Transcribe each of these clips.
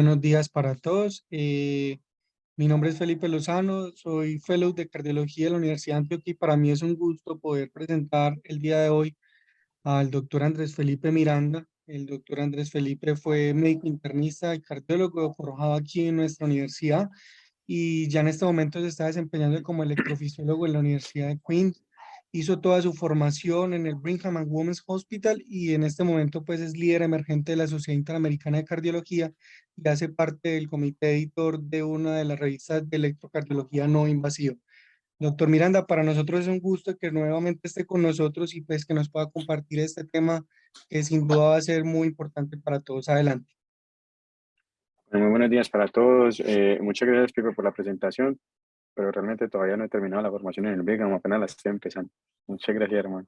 buenos días para todos. Mi nombre es Felipe Lozano, soy Fellow de Cardiología de la Universidad de Antioquia y para mí es un gusto poder presentar el día de hoy al doctor Andrés Felipe Miranda. El doctor Andrés Felipe fue médico internista y cardiólogo forjado aquí en nuestra universidad y ya en este momento se está desempeñando como electrofisiólogo en la Universidad de Queens. Hizo toda su formación en el Brigham and Women's Hospital y en este momento pues es líder emergente de la Sociedad Interamericana de Cardiología y hace parte del comité editor de una de las revistas de electrocardiología no invasiva. Doctor Miranda, para nosotros es un gusto que nuevamente esté con nosotros y pues que nos pueda compartir este tema que sin duda va a ser muy importante para todos. Adelante. Muy buenos días para todos. Muchas gracias, Pipe, por la presentación, pero realmente todavía no he terminado la formación en el Brigham, apenas la estoy empezando. Muchas gracias, hermano.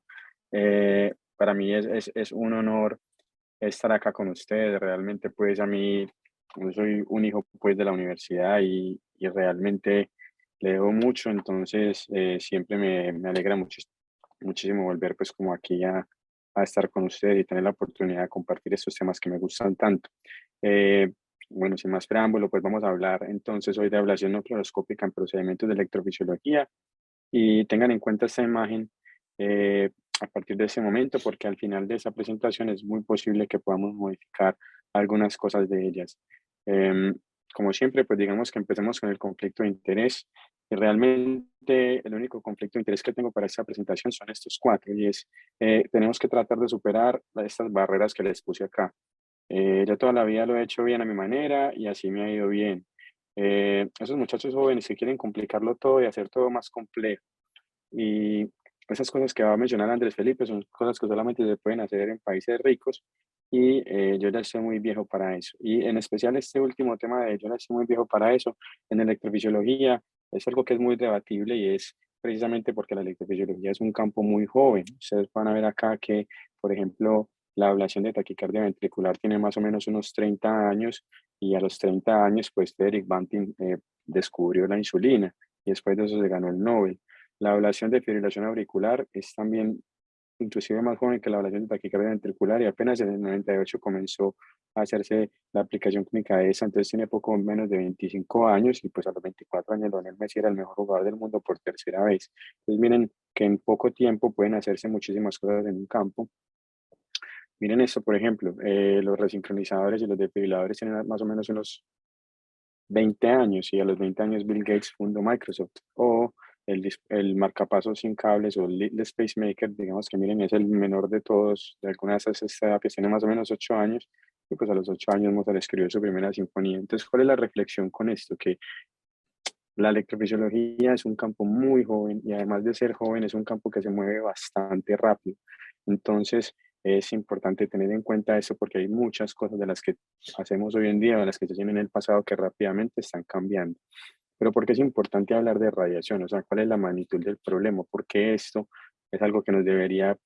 Para mí es un honor estar acá con ustedes. Realmente, pues, a mí, yo soy un hijo, pues, de la universidad y realmente le debo mucho, entonces siempre me alegra muchísimo volver, pues, como aquí a estar con ustedes y tener la oportunidad de compartir estos temas que me gustan tanto. Eh, bueno, sin más preámbulo, pues vamos a hablar entonces hoy de ablación no fluoroscópica en procedimientos de electrofisiología y tengan en cuenta esta imagen a partir de ese momento porque al final de esa presentación es muy posible que podamos modificar algunas cosas de ellas. Em, Como siempre, pues digamos que empecemos con el conflicto de interés. Y realmente el único conflicto de interés que tengo para esta presentación son estos cuatro y es, tenemos que tratar de superar estas barreras que les puse acá. Yo toda la vida lo he hecho bien a mi manera y así me ha ido bien. Esos muchachos jóvenes que quieren complicarlo todo y hacer todo más complejo. Y esas cosas que va a mencionar Andrés Felipe son cosas que solamente se pueden hacer en países ricos y yo ya estoy muy viejo para eso. Y en especial este último tema de yo ya estoy muy viejo para eso, en electrofisiología, es algo que es muy debatible y es precisamente porque la electrofisiología es un campo muy joven. Ustedes van a ver acá que, por ejemplo, la ablación de taquicardia ventricular tiene más o menos unos 30 años y a los 30 años, pues Frederick Banting descubrió la insulina y después de eso se ganó el Nobel. La ablación de fibrilación auricular es también inclusive más joven que la ablación de taquicardia ventricular y apenas en el 98 comenzó a hacerse la aplicación clínica de esa, entonces tiene poco menos de 25 años y pues a los 24 años Lionel Messi era el mejor jugador del mundo por tercera vez. Entonces miren que en poco tiempo pueden hacerse muchísimas cosas en un campo. Miren esto, por ejemplo, los resincronizadores y los desfibriladores tienen más o menos unos 20 años y a los 20 años Bill Gates fundó Microsoft o el marcapasos sin cables o el leadless pacemaker, digamos que miren, es el menor de todos, de algunas de esas terapias, tiene más o menos 8 años y pues a los 8 años Mozart escribió su primera sinfonía. Entonces, ¿cuál es la reflexión con esto? Que la electrofisiología es un campo muy joven y además de ser joven es un campo que se mueve bastante rápido. Entonces es importante tener en cuenta eso porque hay muchas cosas de las que hacemos hoy en día, de las que se hacían en el pasado que rápidamente están cambiando. Pero ¿por qué es importante hablar de radiación? O sea, ¿cuál es la magnitud del problema? ¿Por qué esto es algo que nos debería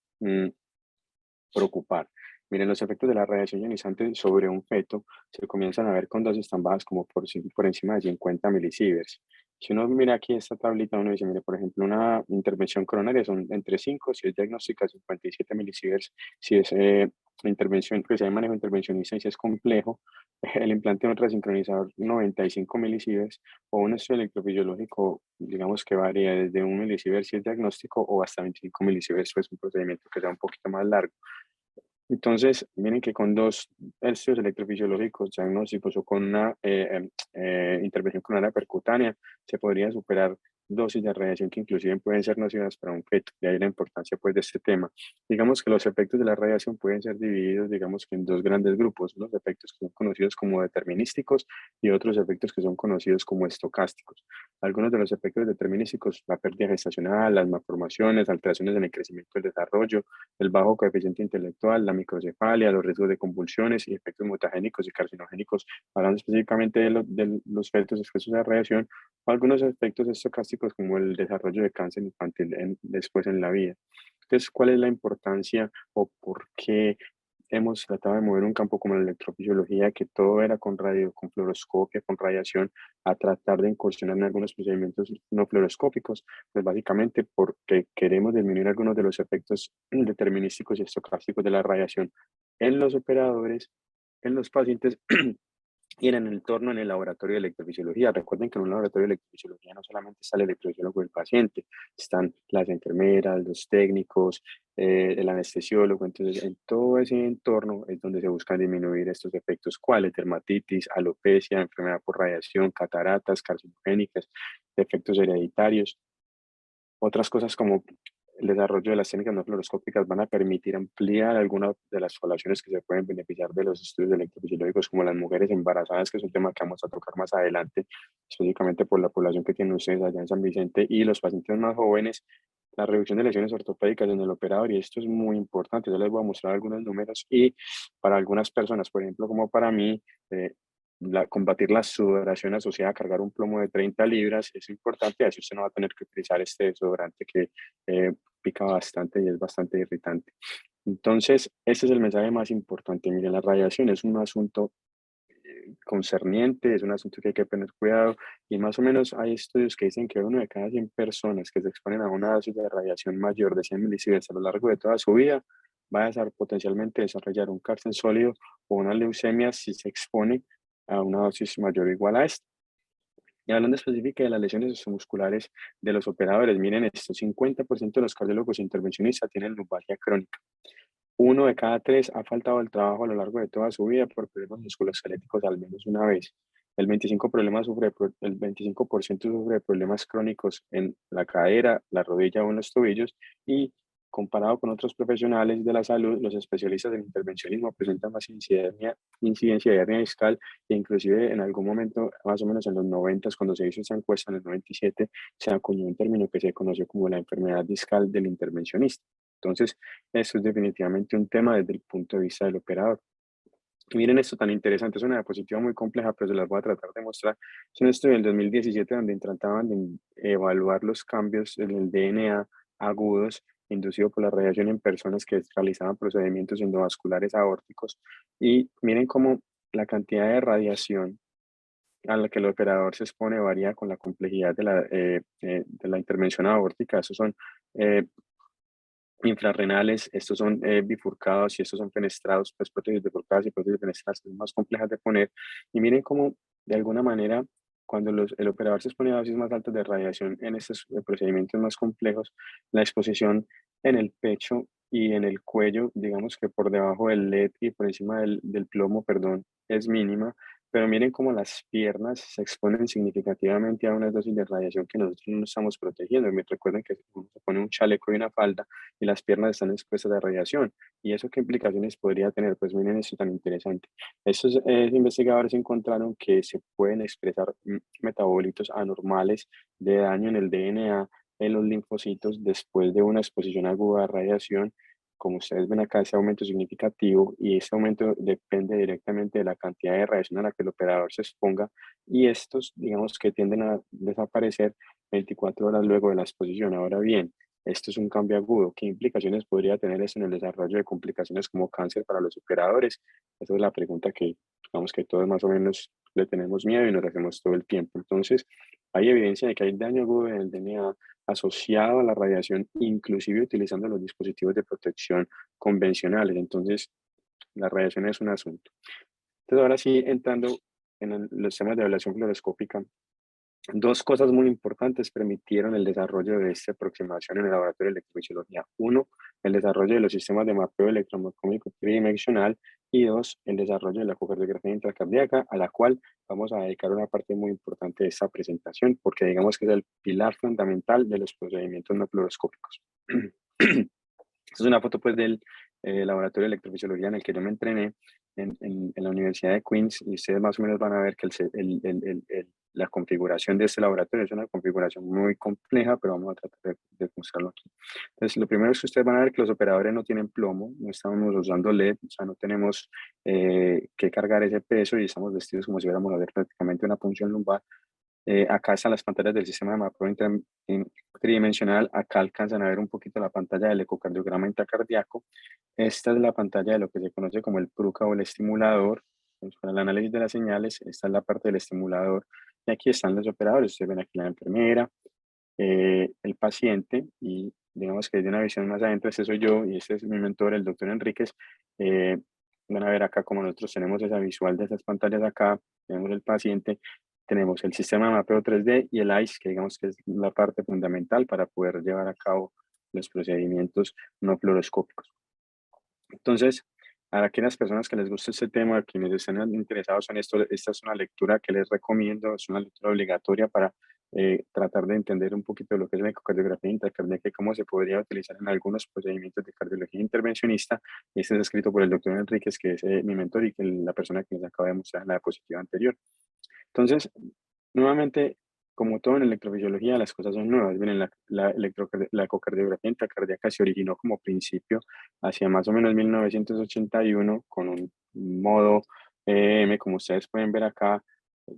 preocupar? Miren, los efectos de la radiación ionizante sobre un feto se comienzan a ver con dosis tan bajas como por encima de 50 milisieverts. Si uno mira aquí esta tablita, uno dice, mire, por ejemplo, una intervención coronaria son entre 5, si es diagnóstica, 57 milisieverts, si es intervención, que se llama manejo intervencionista y si es complejo, el implante de un resincronizador 95 milisieverts o un estudio electrofisiológico, digamos que varía desde 1 milisievert si es diagnóstico o hasta 25 milisieverts, pues un procedimiento que sea un poquito más largo. Entonces, miren que con dos estudios electrofisiológicos diagnósticos o con una intervención coronaria percutánea, se podría superar dosis de radiación que inclusive pueden ser nocivas para un feto. De ahí la importancia pues de este tema. Digamos que los efectos de la radiación pueden ser divididos, digamos que en dos grandes grupos, unos efectos que son conocidos como determinísticos y otros efectos que son conocidos como estocásticos. Algunos de los efectos determinísticos, la pérdida gestacional, las malformaciones, alteraciones en el crecimiento y el desarrollo, el bajo coeficiente intelectual, la microcefalia, los riesgos de convulsiones y efectos mutagénicos y carcinogénicos, hablando específicamente de los efectos expresos de la radiación, o algunos efectos estocásticos como el desarrollo de cáncer infantil después en la vida. Entonces, ¿cuál es la importancia o por qué hemos tratado de mover un campo como la electrofisiología, que todo era con radio, con fluoroscopia, con radiación, a tratar de incursionar en algunos procedimientos no fluoroscópicos? Pues básicamente porque queremos disminuir algunos de los efectos determinísticos y estocásticos de la radiación en los operadores, en los pacientes y en el entorno en el laboratorio de electrofisiología. Recuerden que en un laboratorio de electrofisiología no solamente está el electrofisiólogo y el paciente, están las enfermeras, los técnicos, el anestesiólogo. Entonces, en todo ese entorno es donde se buscan disminuir estos efectos, ¿cuáles? Dermatitis, alopecia, enfermedad por radiación, cataratas, carcinogénicas, efectos hereditarios. Otras cosas como el desarrollo de las técnicas no fluoroscópicas van a permitir ampliar algunas de las poblaciones que se pueden beneficiar de los estudios electrofisiológicos, como las mujeres embarazadas, que es un tema que vamos a tocar más adelante, específicamente por la población que tienen ustedes allá en San Vicente, y los pacientes más jóvenes, la reducción de lesiones ortopédicas en el operador, y esto es muy importante. Yo les voy a mostrar algunos números, y para algunas personas, por ejemplo, como para mí, eh, combatir la sudoración asociada a cargar un plomo de 30 libras es importante, así usted no va a tener que utilizar este desodorante que pica bastante y es bastante irritante. Entonces, ese es el mensaje más importante. Miren, la radiación es un asunto concerniente, es un asunto que hay que tener cuidado, y más o menos hay estudios que dicen que uno de cada 100 personas que se exponen a una dosis de radiación mayor de 100 milisievert a lo largo de toda su vida va a potencialmente desarrollar un cáncer sólido o una leucemia si se expone a una dosis mayor o igual a esta. Y hablando específica de las lesiones musculares de los operadores, miren esto: 50% de los cardiólogos intervencionistas tienen lumbalgia crónica. Uno de cada tres ha faltado al trabajo a lo largo de toda su vida por problemas musculoesqueléticos al menos una vez. El 25% sufre de problemas crónicos en la cadera, la rodilla o en los tobillos, y comparado con otros profesionales de la salud, los especialistas en intervencionismo presentan más incidencia de hernia discal, e inclusive en algún momento, más o menos en los 90, cuando se hizo esa encuesta en el 97, se acuñó un término que se conoció como la enfermedad discal del intervencionista. Entonces, eso es definitivamente un tema desde el punto de vista del operador. Y miren esto tan interesante, es una diapositiva muy compleja, pero se las voy a tratar de mostrar. Es un estudio del 2017 donde trataban de evaluar los cambios en el DNA agudos inducidos por la radiación en personas que realizaban procedimientos endovasculares aórticos. Y miren cómo la cantidad de radiación a la que el operador se expone varía con la complejidad de la intervención aórtica. Esos son eh, infrarrenales, estos son bifurcados y estos son fenestrados, pues prótesis bifurcadas y prótesis fenestradas, que son más complejas de poner. Y miren cómo, de alguna manera, cuando el operador se expone a dosis más altas de radiación en estos procedimientos más complejos, la exposición en el pecho y en el cuello, digamos que por debajo del LED y por encima del plomo, perdón, es mínima. Pero miren cómo las piernas se exponen significativamente a una dosis de radiación que nosotros no estamos protegiendo. Me recuerden que uno se pone un chaleco y una falda y las piernas están expuestas a radiación. ¿Y eso qué implicaciones podría tener? Pues miren esto tan interesante. Estos investigadores encontraron que se pueden expresar metabolitos anormales de daño en el DNA, en los linfocitos, después de una exposición aguda a radiación. Como ustedes ven acá, ese aumento significativo, y ese aumento depende directamente de la cantidad de radiación a la que el operador se exponga, y estos, digamos que tienden a desaparecer 24 horas luego de la exposición. Ahora bien, esto es un cambio agudo. ¿Qué implicaciones podría tener eso en el desarrollo de complicaciones como cáncer para los operadores? Esa es la pregunta que, digamos que todos más o menos le tenemos miedo y nos hacemos todo el tiempo. Entonces, hay evidencia de que hay daño agudo en el DNA asociado a la radiación, inclusive utilizando los dispositivos de protección convencionales. Entonces, la radiación es un asunto. Entonces, ahora sí, entrando en los temas de evaluación fluoroscópica, dos cosas muy importantes permitieron el desarrollo de esta aproximación en el laboratorio de electrofisiología. Uno, el desarrollo de los sistemas de mapeo electromecánico tridimensional, y dos, el desarrollo de la ecocardiografía intracardíaca, a la cual vamos a dedicar una parte muy importante de esta presentación, porque digamos que es el pilar fundamental de los procedimientos no fluoroscópicos. Esta es una foto pues del laboratorio de electrofisiología en el que yo me entrené en la Universidad de Queens, y ustedes más o menos van a ver que la configuración de este laboratorio es una configuración muy compleja, pero vamos a tratar de mostrarlo aquí. Entonces, lo primero es que ustedes van a ver que los operadores no tienen plomo, no estamos usando LED, o sea, no tenemos que cargar ese peso, y estamos vestidos como si fuéramos a ver prácticamente una punción lumbar. Acá están las pantallas del sistema de mapeo tridimensional. Acá alcanzan a ver un poquito la pantalla del ecocardiograma intracardíaco. Esta es la pantalla de lo que se conoce como el PRUCA o el estimulador. Pues, para el análisis de las señales, esta es la parte del estimulador. Y aquí están los operadores. Ustedes ven aquí la enfermera, el paciente, y digamos que de una visión más adentro, este soy yo y este es mi mentor, el doctor Enríquez. Van a ver acá como nosotros tenemos esa visual de esas pantallas acá, tenemos el paciente, tenemos el sistema de mapeo 3D y el ICE, que digamos que es la parte fundamental para poder llevar a cabo los procedimientos no fluoroscópicos. Entonces, a aquellas personas que les gusta este tema, a quienes estén interesados en esto, esta es una lectura que les recomiendo, es una lectura obligatoria para tratar de entender un poquito de lo que es la ecocardiografía intracardíaca y cómo se podría utilizar en algunos procedimientos de cardiología intervencionista. Este es escrito por el doctor Enríquez, que es mi mentor y que la persona que les acaba de mostrar en la diapositiva anterior. Entonces, nuevamente, como todo en electrofisiología, las cosas son nuevas. Miren, la ecocardiografía intracardíaca se originó como principio hacia más o menos 1981 con un modo EM, como ustedes pueden ver acá,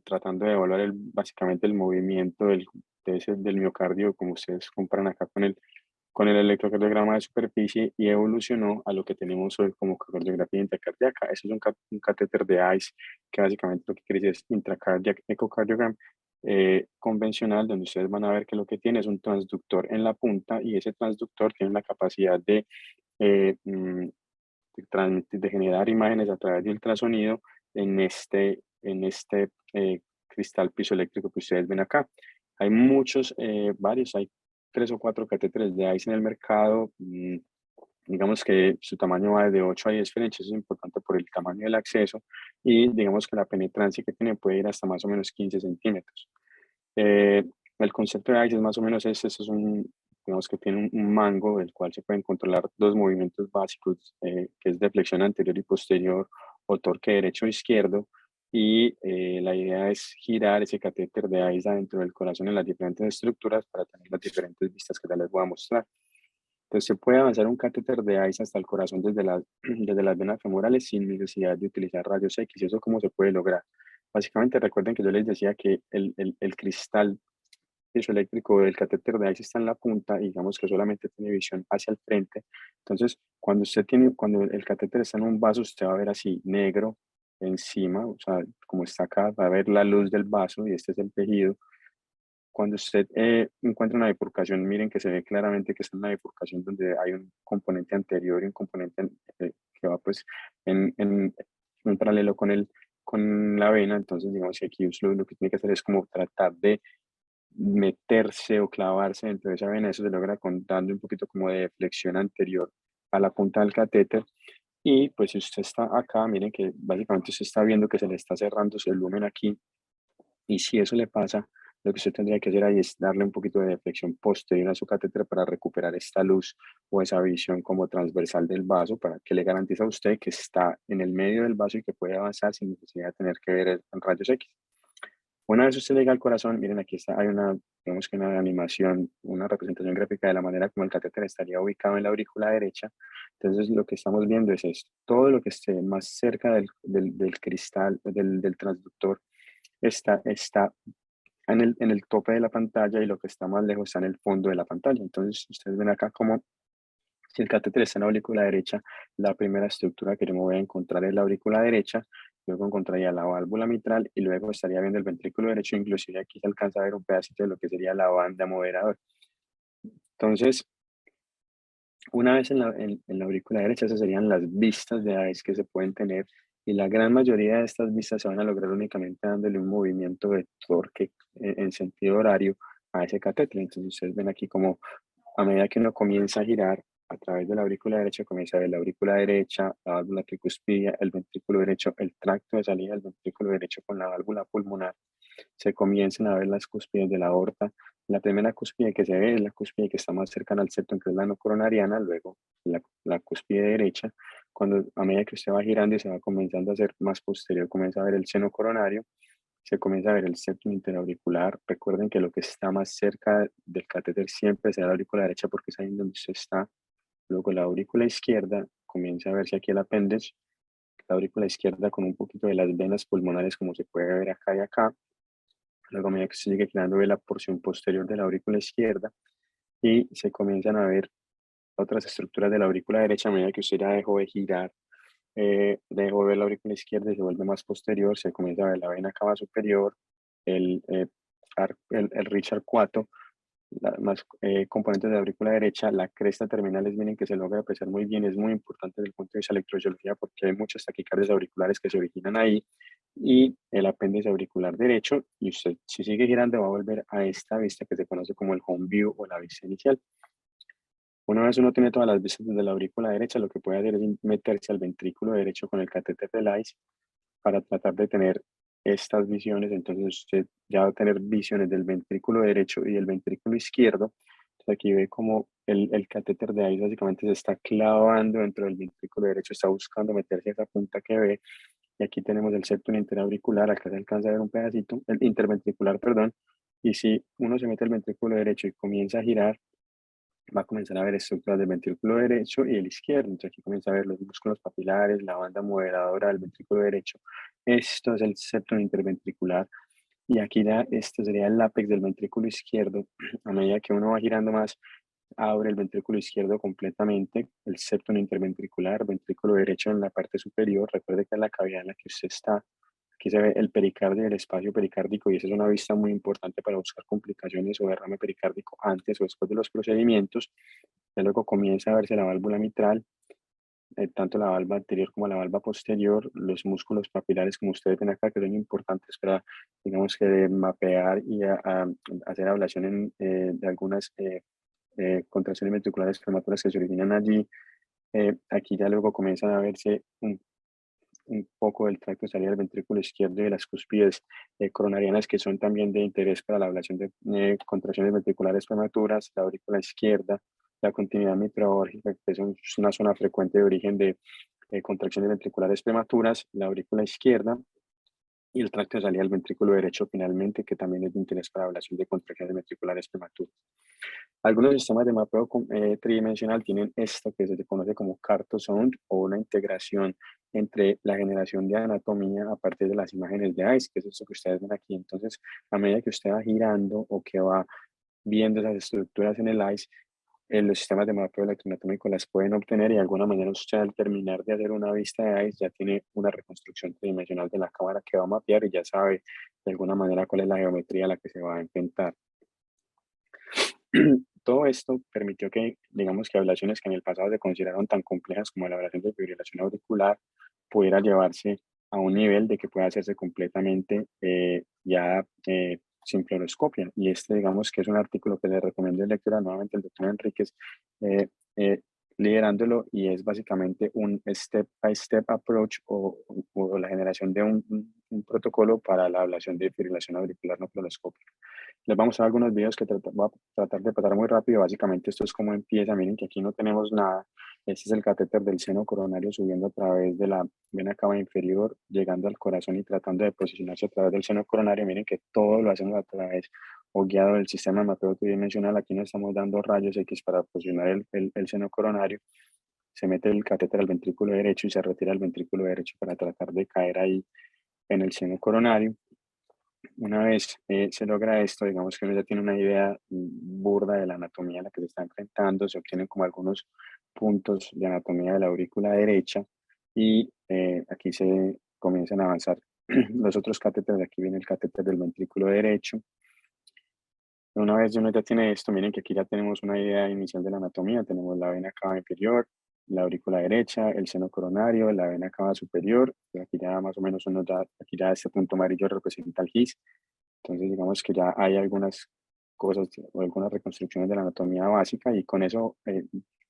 tratando de evaluar básicamente el movimiento del miocardio, como ustedes compran acá con el electrocardiograma de superficie, y evolucionó a lo que tenemos hoy como cardiografía intracardíaca. Eso es un catéter de ICE, que básicamente lo que quiere decir es intracardiac ecocardiogram convencional, donde ustedes van a ver que lo que tiene es un transductor en la punta, y ese transductor tiene la capacidad eh, mm, de generar imágenes a través de ultrasonido en este cristal piezoeléctrico que ustedes ven acá. Hay varios, hay 3 o 4 catéteres de ICE en el mercado. Digamos que su tamaño va de 8 a 10 French, eso es importante por el tamaño del acceso, y digamos que la penetrancia que tiene puede ir hasta más o menos 15 centímetros. Eh, el concepto de ICE es más o menos eso es digamos que tiene un mango del cual se pueden controlar 2 movimientos básicos, que es de flexión anterior y posterior, o torque derecho e izquierdo, y la idea es girar ese catéter de ICE dentro del corazón en las diferentes estructuras para tener las diferentes vistas que ya les voy a mostrar. Entonces se puede avanzar un catéter de ICE hasta el corazón desde las venas femorales sin necesidad de utilizar rayos X. ¿Y eso cómo se puede lograr? Básicamente recuerden que yo les decía que el cristal piezoeléctrico del catéter de ICE está en la punta y digamos que solamente tiene visión hacia el frente. Entonces, cuando el catéter está en un vaso, usted va a ver así negro encima, o sea, como está acá, va a ver la luz del vaso y este es el tejido. Cuando usted encuentra una bifurcación, miren que se ve claramente que es una bifurcación donde hay un componente anterior y un componente que va pues en un paralelo con la vena. Entonces, digamos que aquí lo que tiene que hacer es como tratar de meterse o clavarse dentro de esa vena. Eso se logra dando un poquito como de flexión anterior a la punta del catéter. Y pues si usted está acá, miren que básicamente usted está viendo que se le está cerrando ese lumen aquí, y si eso le pasa, lo que usted tendría que hacer ahí es darle un poquito de deflexión posterior a su catéter para recuperar esta luz o esa visión como transversal del vaso, para que le garantice a usted que está en el medio del vaso y que puede avanzar sin necesidad de tener que ver en rayos X. Una vez usted llega al corazón, miren, aquí está, hay digamos que una animación, una representación gráfica de la manera como el catéter estaría ubicado en la aurícula derecha. Entonces, lo que estamos viendo es esto: todo lo que esté más cerca del cristal, del transductor, está en el tope de la pantalla, y lo que está más lejos está en el fondo de la pantalla. Entonces, ustedes ven acá como si el catéter está en la aurícula derecha, la primera estructura que yo me voy a encontrar es la aurícula derecha, luego encontraría la válvula mitral y luego estaría viendo el ventrículo derecho. Inclusive aquí se alcanza a ver un pedacito de lo que sería la banda moderadora. Entonces, una vez en la aurícula derecha, esas serían las vistas de AES que se pueden tener, y la gran mayoría de estas vistas se van a lograr únicamente dándole un movimiento de torque en sentido horario a ese catéter. Entonces ustedes ven aquí como a medida que uno comienza a girar a través de la aurícula derecha, comienza a ver la aurícula derecha, la válvula tricuspidia, el ventrículo derecho, el tracto de salida del ventrículo derecho con la válvula pulmonar. Se comienzan a ver las cúspides de la aorta. La primera cúspide que se ve es la cúspide que está más cercana al septum, que es la no coronariana, luego la cúspide derecha. Cuando a medida que usted va girando y se va comenzando a hacer más posterior, comienza a ver el seno coronario, se comienza a ver el septum interauricular. Recuerden que lo que está más cerca del catéter siempre será la aurícula derecha, porque es ahí donde usted está. Luego la aurícula izquierda, comienza a verse aquí el apéndice, la aurícula izquierda con un poquito de las venas pulmonares, como se puede ver acá y acá. Luego, a medida que se sigue girando, ve la porción posterior de la aurícula izquierda, y se comienzan a ver otras estructuras de la aurícula derecha a medida que usted ya dejó de girar. Dejó de ver la aurícula izquierda y se vuelve más posterior. Se comienza a ver la vena cava superior, el Richard IV, más componentes de la aurícula derecha, la cresta terminales, miren que se logra apreciar muy bien, es muy importante desde el punto de vista de electrofisiología porque hay muchas taquicardias auriculares que se originan ahí, y el apéndice auricular derecho, y usted si sigue girando va a volver a esta vista que se conoce como el home view o la vista inicial. Una vez uno tiene todas las vistas desde la aurícula derecha, lo que puede hacer es meterse al ventrículo derecho con el catéter de Lice para tratar de tener estas visiones. Entonces usted ya va a tener visiones del ventrículo derecho y del ventrículo izquierdo. Entonces aquí ve como el catéter de ahí básicamente se está clavando dentro del ventrículo derecho, está buscando meterse a esa punta que ve. Y aquí tenemos el septum interauricular, acá se alcanza a ver un pedacito, el interventricular, perdón. Y si uno se mete el ventrículo derecho y comienza a girar, va a comenzar a ver estructuras del ventrículo derecho y el izquierdo. Entonces aquí comienza a ver los músculos papilares, la banda moderadora del ventrículo derecho. Esto es el septum interventricular. Y aquí ya esto sería el ápex del ventrículo izquierdo. A medida que uno va girando más, abre el ventrículo izquierdo completamente, el septum interventricular, ventrículo derecho en la parte superior. Recuerde que es la cavidad en la que usted está. Aquí se ve el pericardio y el espacio pericárdico, y esa es una vista muy importante para buscar complicaciones o derrame pericárdico antes o después de los procedimientos. Ya luego comienza a verse la válvula mitral, tanto la valva anterior como la valva posterior, los músculos papilares, como ustedes ven acá, que son importantes para, digamos que, mapear y hacer ablación de algunas contracciones ventriculares prematuras que se originan allí. Aquí ya luego comienzan a verse un poco del tracto salida del ventrículo izquierdo y de las cúspides coronarianas, que son también de interés para la ablación de contracciones ventriculares prematuras, la aurícula izquierda, la continuidad mitral, que es una zona frecuente de origen de contracciones ventriculares prematuras, la aurícula izquierda, y el tracto de salida del ventrículo derecho finalmente, que también es de interés para la ablación de contracciones ventriculares prematuras. Algunos sistemas de mapeo tridimensional tienen esto que se conoce como CartoSound, o una integración entre la generación de anatomía a partir de las imágenes de ICE, que es esto que ustedes ven aquí. Entonces, a medida que usted va girando o que va viendo esas estructuras en el ICE, los sistemas de mapeo electroanatómico las pueden obtener, y de alguna manera usted, al terminar de hacer una vista de ICE, ya tiene una reconstrucción tridimensional de la cámara que va a mapear y ya sabe de alguna manera cuál es la geometría a la que se va a enfrentar. Todo esto permitió que, digamos, que ablaciones que en el pasado se consideraron tan complejas como la ablación de fibrilación auricular pudiera llevarse a un nivel de que pueda hacerse completamente sin fluoroscopia. Y este, digamos, que es un artículo que le recomiendo de lectura nuevamente al doctor Enríquez, eh, eh, liderándolo, y es básicamente un step-by-step approach, o la generación de un protocolo para la ablación de fibrilación auricular no fluoroscópica. Les vamos a dar algunos videos que voy a tratar de pasar muy rápido. Básicamente esto es cómo empieza. Miren que aquí no tenemos nada. Este es el catéter del seno coronario subiendo a través de la vena cava inferior, llegando al corazón y tratando de posicionarse a través del seno coronario. Miren que todo lo hacemos a través o guiado del sistema de mapeo tridimensional. Aquí no estamos dando rayos X para posicionar el seno coronario. Se mete el catéter al ventrículo derecho y se retira el ventrículo derecho para tratar de caer ahí en el seno coronario. Una vez se logra esto, digamos que uno ya tiene una idea burda de la anatomía a la que se está enfrentando, se obtienen como algunos puntos de anatomía de la aurícula derecha, y aquí se comienzan a avanzar los otros catéteres. Aquí viene el catéter del ventrículo derecho. Una vez uno ya tiene esto, miren que aquí ya tenemos una idea inicial de la anatomía. Tenemos la vena cava inferior, la aurícula derecha, el seno coronario, la vena cava superior. Y aquí ya más o menos uno ya, aquí ya este punto amarillo representa el GIS. Entonces, digamos que ya hay algunas cosas o algunas reconstrucciones de la anatomía básica, y con eso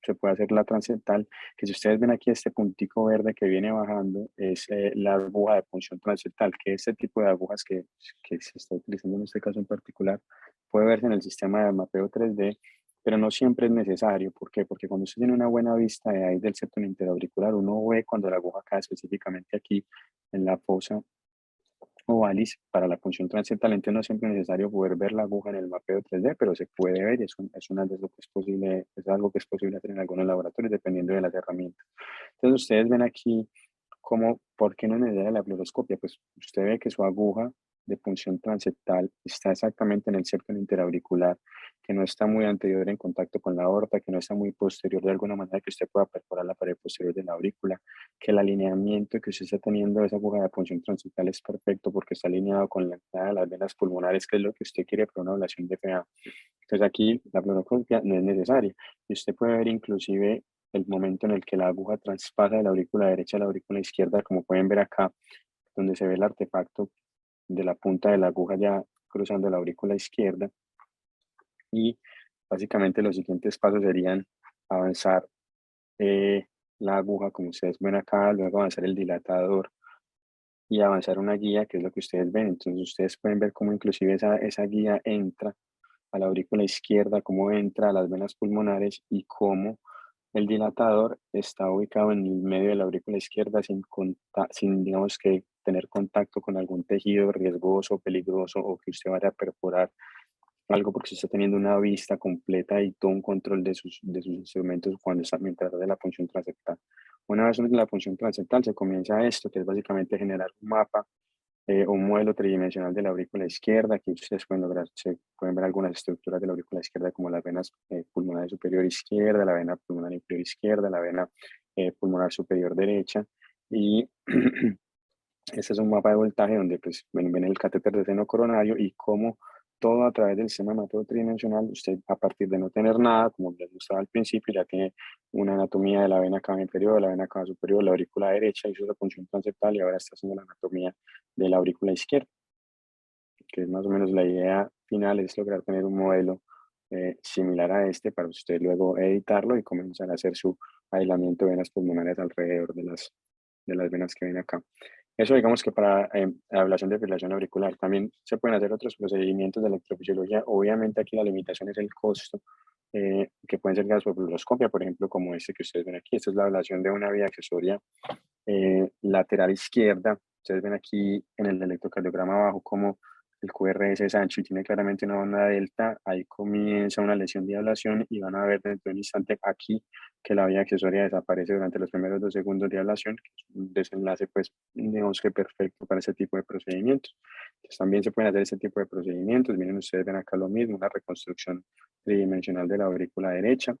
se puede hacer la transeptal, que si ustedes ven aquí este puntico verde que viene bajando, es la aguja de punción transeptal, que este tipo de agujas que se está utilizando en este caso en particular puede verse en el sistema de mapeo 3D, pero no siempre es necesario. ¿Por qué? Porque cuando usted tiene una buena vista de ahí del septum interauricular, uno ve cuando la aguja cae específicamente aquí en la fosa ovalis para la punción transeptal. Entonces no siempre es necesario poder ver la aguja en el mapeo 3D, pero se puede ver, y es una de lo que es posible, es algo que es posible hacer en algunos laboratorios dependiendo de las herramientas. Entonces ustedes ven aquí cómo, ¿por qué no es necesaria la fluoroscopia? Pues usted ve que su aguja de punción transeptal está exactamente en el septum interauricular, que no está muy anterior en contacto con la aorta, que no está muy posterior de alguna manera que usted pueda perforar la pared posterior de la aurícula, que el alineamiento que usted está teniendo de esa aguja de punción transeptal es perfecto porque está alineado con la entrada de las venas pulmonares, que es lo que usted quiere para una ablación de FA. Entonces aquí la fluoroscopia no es necesaria. Y usted puede ver inclusive el momento en el que la aguja traspasa de la aurícula derecha a la aurícula izquierda, como pueden ver acá, donde se ve el artefacto de la punta de la aguja ya cruzando la aurícula izquierda. Y básicamente los siguientes pasos serían avanzar la aguja, como ustedes ven acá, luego avanzar el dilatador y avanzar una guía, que es lo que ustedes ven. Entonces ustedes pueden ver cómo inclusive esa guía entra a la aurícula izquierda, cómo entra a las venas pulmonares y cómo el dilatador está ubicado en el medio de la aurícula izquierda sin digamos que tener contacto con algún tejido riesgoso, peligroso o que usted vaya a perforar algo porque se está teniendo una vista completa y todo un control de sus instrumentos cuando está, mientras hace la punción transeptal. Una vez en la punción transeptal se comienza esto, que es básicamente generar un mapa o un modelo tridimensional de la aurícula izquierda. Aquí ustedes pueden lograr, se pueden ver algunas estructuras de la aurícula izquierda como las venas pulmonar superior izquierda, la vena pulmonar inferior izquierda, la vena pulmonar superior derecha. Y este es un mapa de voltaje donde pues, ven el catéter de seno coronario y cómo todo a través del sistema hematodo tridimensional, usted a partir de no tener nada, como les mostraba al principio, ya tiene una anatomía de la vena cava inferior, la vena cava superior, la aurícula derecha, hizo la punción transeptal y ahora está haciendo la anatomía de la aurícula izquierda, que es más o menos la idea final, es lograr tener un modelo similar a este para usted luego editarlo y comenzar a hacer su aislamiento de venas pulmonares alrededor de las venas que ven acá. Eso digamos que para ablación de fibrilación auricular. También se pueden hacer otros procedimientos de electrofisiología. Obviamente aquí la limitación es el costo, que pueden ser gasofluoroscopia, por ejemplo, como este que ustedes ven aquí. Esta es la ablación de una vía accesoria lateral izquierda. Ustedes ven aquí en el electrocardiograma abajo como el QRS es ancho y tiene claramente una banda delta. Ahí comienza una lesión de ablación y van a ver dentro de un instante aquí que la vía accesoria desaparece durante los primeros 2 segundos de ablación, que es un desenlace, pues, digamos que perfecto para ese tipo de procedimientos. Entonces, también se pueden hacer ese tipo de procedimientos. Miren, ustedes ven acá lo mismo, una reconstrucción tridimensional de la aurícula derecha,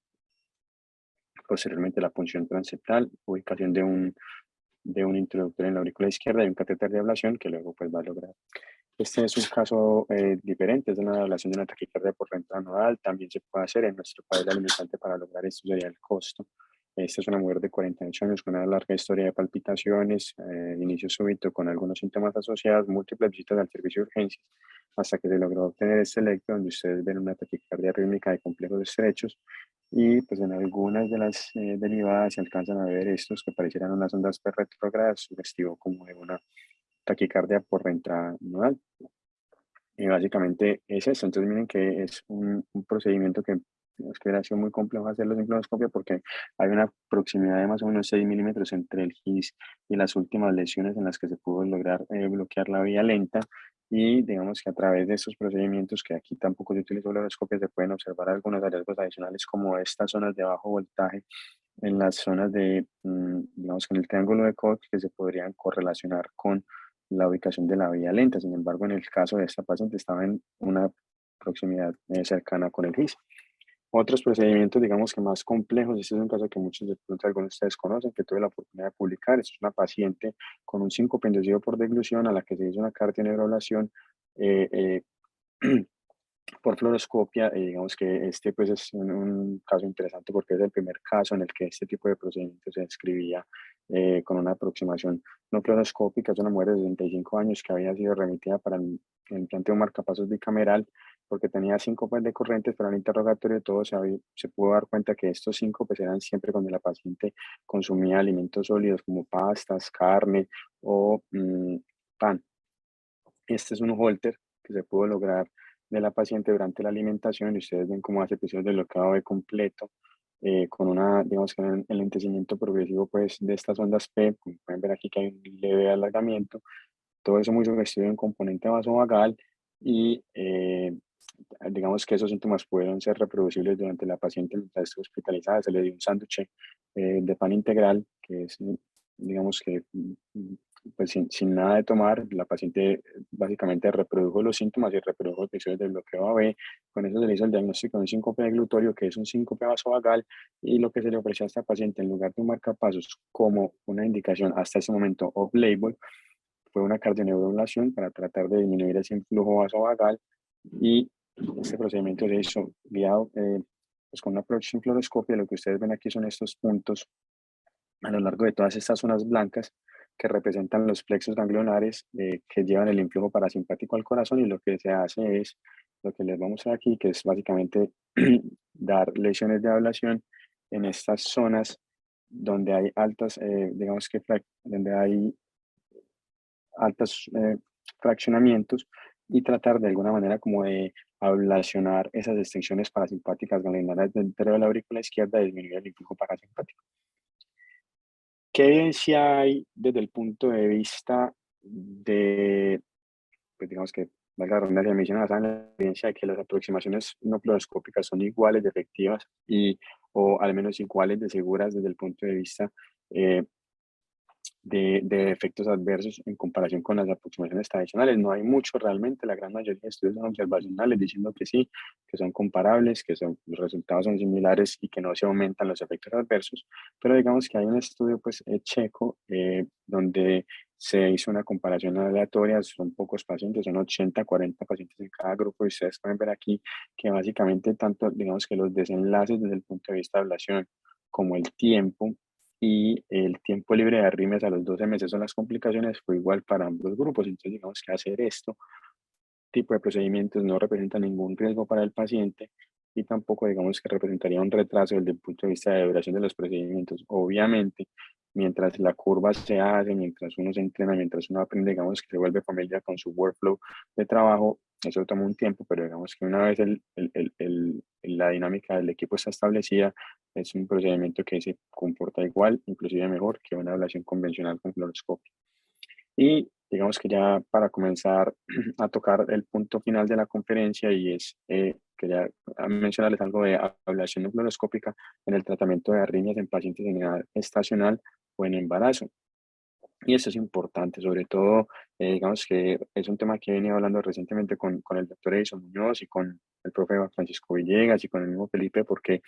posteriormente la punción transeptal, ubicación de un introductor en la aurícula izquierda y un catéter de ablación que luego pues va a lograr. Este es un caso diferente, es una ablación de una taquicardia por reentrada nodal, también se puede hacer en nuestro país. La limitante para lograr esto sería el costo. Esta es una mujer de 48 años con una larga historia de palpitaciones, inicio súbito con algunos síntomas asociados, múltiples visitas al servicio de urgencias, hasta que se logró obtener este electro donde ustedes ven una taquicardia rítmica de complejos estrechos y pues en algunas de las derivadas se alcanzan a ver estos que parecieran unas ondas P retrógradas, sugestivo como de una taquicardia por reentrada nodal. Y básicamente es eso. Entonces miren que es un procedimiento que es que hubiera sido muy complejo hacerlo sin fluoroscopia porque hay una proximidad de más o menos 6 milímetros entre el GIS y las últimas lesiones en las que se pudo lograr bloquear la vía lenta. Y digamos que a través de estos procedimientos, que aquí tampoco se utilizó fluoroscopia, se pueden observar algunos hallazgos adicionales como estas zonas de bajo voltaje en las zonas de, digamos que en el triángulo de Koch, que se podrían correlacionar con la ubicación de la vía lenta. Sin embargo, en el caso de esta paciente estaba en una proximidad cercana con el GIS. Otros procedimientos, digamos que más complejos, este es un caso que muchos de pronto algunos de ustedes conocen, que tuve la oportunidad de publicar. Esta es una paciente con un síncope inducido por deglución a la que se hizo una cardioneurablación por fluoroscopia. Digamos que este pues es un caso interesante porque es el primer caso en el que este tipo de procedimiento se describía con una aproximación no fluoroscópica. Es una mujer de 65 años que había sido remitida para el implante de un marcapasos bicameral porque tenía síncopes decurrentes, pero en el interrogatorio todo se pudo dar cuenta que estos síncopes eran siempre cuando la paciente consumía alimentos sólidos como pastas, carne o pan. Este es un holter que se pudo lograr de la paciente durante la alimentación y ustedes ven cómo hace episodios de bloqueo B completo con una, digamos que el lentecimiento progresivo pues de estas ondas P, como pueden ver aquí que hay un leve alargamiento, todo eso muy sugestivo de un componente vasovagal y digamos que esos síntomas pudieron ser reproducibles durante la paciente mientras estuvo hospitalizada. Se le dio un sándwich de pan integral, que es, digamos que, pues sin nada de tomar, la paciente básicamente reprodujo los síntomas y reprodujo episodios de bloqueo AB. Con eso se le hizo el diagnóstico de un síncope de glutorio, que es un síncope vasovagal, y lo que se le ofreció a esta paciente en lugar de un marcapasos como una indicación hasta ese momento off-label, fue una cardioneuroblación para tratar de disminuir ese influjo vasovagal y Este procedimiento se hizo guiado pues con una approach fluoroscopia. Lo que ustedes ven aquí son estos puntos a lo largo de todas estas zonas blancas que representan los plexos ganglionares que llevan el influjo parasimpático al corazón, y lo que se hace es lo que les vamos a mostrar aquí, que es básicamente dar lesiones de ablación en estas zonas donde hay altas, digamos que donde hay altos fraccionamientos, y tratar de alguna manera como de ablacionar esas extensiones parasimpáticas ganglionares dentro de la aurícula izquierda y disminuir el influjo parasimpático. ¿Qué evidencia hay desde el punto de vista de, pues digamos que, valga la redundancia, de medicina basada en la evidencia de que las aproximaciones no fluoroscópicas son iguales de efectivas y, o al menos iguales de seguras desde el punto de vista eh, de efectos adversos en comparación con las aproximaciones tradicionales? No hay mucho realmente. La gran mayoría de estudios son observacionales diciendo que sí, que son comparables, que los resultados son similares y que no se aumentan los efectos adversos. Pero digamos que hay un estudio pues checo donde se hizo una comparación aleatoria. Son pocos pacientes, son 80, 40 pacientes en cada grupo, y ustedes pueden ver aquí que básicamente tanto digamos que los desenlaces desde el punto de vista de ablación como el tiempo y el tiempo libre de arritmias a los 12 meses son las complicaciones fue igual para ambos grupos. Entonces, digamos que hacer esto tipo de procedimientos no representa ningún riesgo para el paciente, y tampoco digamos que representaría un retraso desde el punto de vista de duración de los procedimientos. Obviamente, mientras la curva se hace, mientras uno se entrena, mientras uno aprende, digamos que se vuelve familiar con su workflow de trabajo, eso toma un tiempo, pero digamos que una vez la dinámica del equipo está establecida, es un procedimiento que se comporta igual, inclusive mejor que una ablación convencional con fluoroscopio. Y digamos que ya para comenzar a tocar el punto final de la conferencia, y es, quería mencionarles algo de ablación fluoroscópica en el tratamiento de arritmias en pacientes en edad estacional o en embarazo. Y eso es importante, sobre todo, digamos que es un tema que he venido hablando recientemente con el doctor Edison Muñoz y con el profe Francisco Villegas y con el mismo Felipe, porque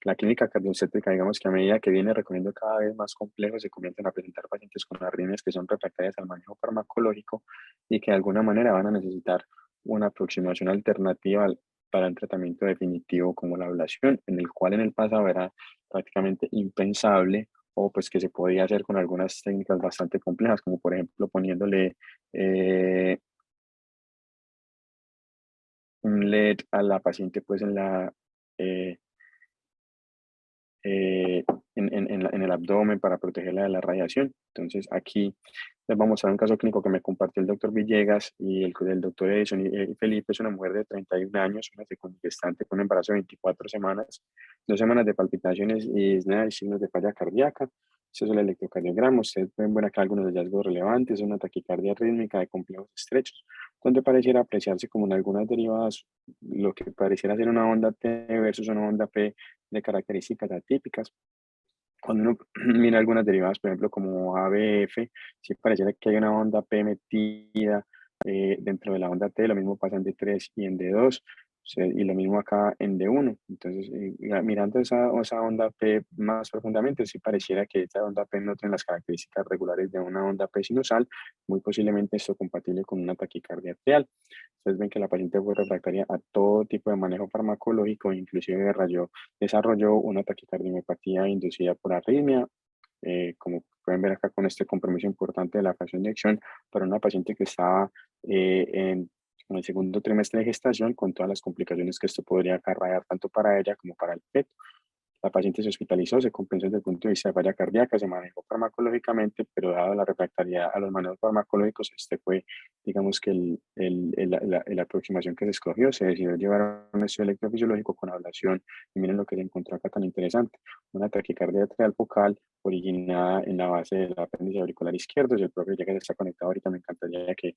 la clínica cardiocéntrica, digamos que a medida que viene recorriendo cada vez más complejo, se comienzan a presentar pacientes con arritmias que son refractarias al manejo farmacológico y que de alguna manera van a necesitar una aproximación alternativa para un tratamiento definitivo como la ablación, en el cual en el pasado era prácticamente impensable, o pues que se podía hacer con algunas técnicas bastante complejas, como por ejemplo poniéndole eh, un LED a la paciente pues eh, eh, en el abdomen para protegerla de la radiación. Entonces aquí les vamos a dar un caso clínico que me compartió el doctor Villegas y el doctor Edison. Y Felipe es una mujer de 31 años, una gestante con un embarazo de 24 semanas, 2 semanas de palpitaciones y disnea y signos de falla cardíaca. Eso es el electrocardiograma. Ustedes pueden ver acá algunos hallazgos relevantes: una taquicardia rítmica de complejos estrechos, donde pareciera apreciarse como en algunas derivadas lo que pareciera ser una onda T versus una onda P de características atípicas. Cuando uno mira algunas derivadas, por ejemplo, como ABF, sí pareciera que hay una onda P metida dentro de la onda T. Lo mismo pasa en D3 y en D2, y lo mismo acá en D1. Entonces, mirando esa onda P más profundamente, sí pareciera que esta onda P no tiene las características regulares de una onda P sinusal, muy posiblemente esto compatible con una taquicardia arterial. Ustedes ven que la paciente fue refractaria a todo tipo de manejo farmacológico, inclusive desarrolló una taquicardiomopatía inducida por arritmia, como pueden ver acá con este compromiso importante de la fracción de eyección para una paciente que estaba en el segundo trimestre de gestación, con todas las complicaciones que esto podría acarrear tanto para ella como para el feto. La paciente se hospitalizó, se compensó desde el punto de vista de falla cardíaca, se manejó farmacológicamente, pero dado la refractariedad a los manejos farmacológicos, este fue, digamos que la aproximación que se escogió. Se decidió llevar un estudio electrofisiológico con ablación, y miren lo que se encontró acá tan interesante: una taquicardia atrial focal originada en la base del apéndice auricular izquierdo. Si el profe ya que está conectado ahorita, me encantaría que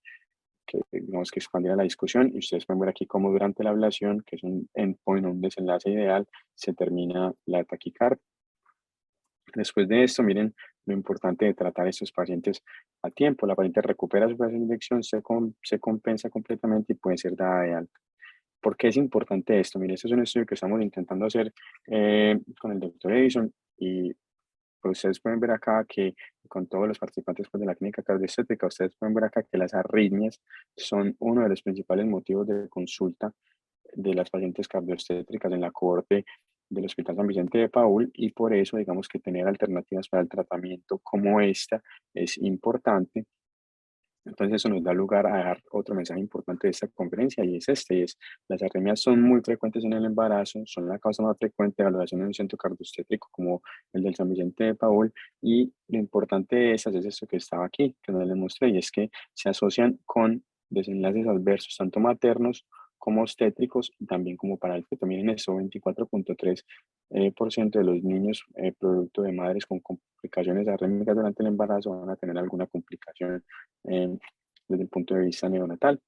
digamos que expandiera la discusión, y ustedes pueden ver aquí cómo durante la ablación, que es un endpoint, un desenlace ideal, se termina la taquicardia. Después de esto, miren lo importante de tratar a estos pacientes a tiempo. La paciente recupera su fracción de inyección, se compensa completamente y puede ser dada de alta. ¿Por qué es importante esto? Miren, este es un estudio que estamos intentando hacer con el doctor Edison, y pues ustedes pueden ver acá que con todos los participantes pues, de la clínica cardioestética, ustedes pueden ver acá que las arritmias son uno de los principales motivos de consulta de las pacientes cardioobstétricas en la cohorte del Hospital San Vicente de Paúl, y por eso digamos que tener alternativas para el tratamiento como esta es importante. Entonces eso nos da lugar a dar otro mensaje importante de esta conferencia, y es este, y es: las arritmias son muy frecuentes en el embarazo, son la causa más frecuente de valoración en un centro cardioobstétrico como el del San Vicente de Paúl, y lo importante de esas es esto que estaba aquí, que no les mostré, y es que se asocian con desenlaces adversos, tanto maternos como obstétricos, y también como para el feto. Miren eso, 24.3 por ciento de los niños producto de madres con complicaciones arrítmicas durante el embarazo van a tener alguna complicación eh, desde el punto de vista neonatal.